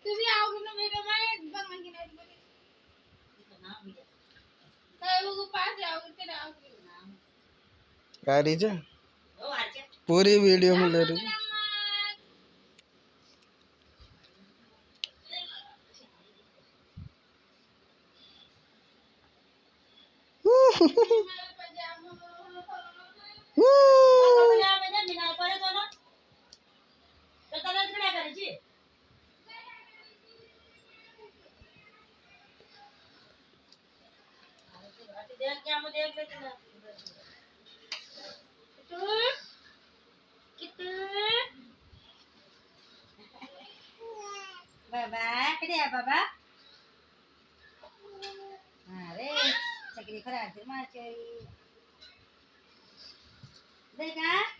तुम्ही आवडून मेरे माय भगवान की नाही बघ काय बघू पास आवडून ते आवडून गाडीचे पूरी वीडियो में ले रही बाबा कडे आहे बाबा अरे चकरी खराब माझी का